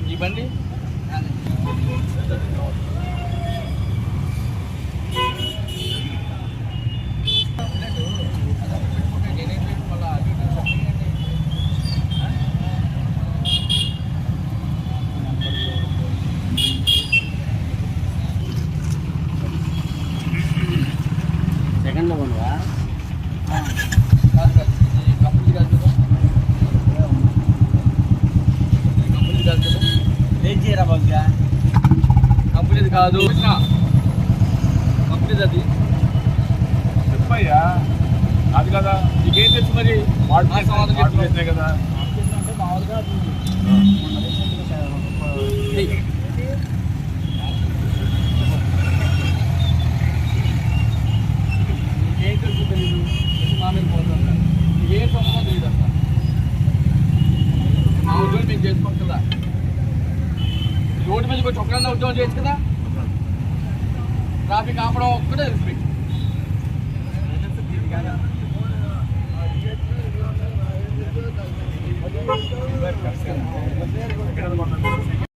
ఈ బండి సెకండ్లో కొనువా కంపెనీ కాదు కంపెనీ కాదు ఏం చేయరా బాగా కంపెనీది కాదు కంపెనీది అది చెప్పయ్యా అది కదా నీకేం తెలుసు మరి వాడు సమాధానం చేసినాయి కదా అంటే మామూలుగా ఏం తెలుసు తెలీదు మా మీద పోతుంది ఏ సంబంధం తెలియదు అసలు మా ఉద్యోగం మేము చేసుకోవచ్చు కదా రోడ్డు మీద వచ్చి ఒక్కడన్నా ఉద్యోగం చేయొచ్చు కదా ట్రాఫిక్ ఆపడం ఒక్కటే తెలుసు మీకు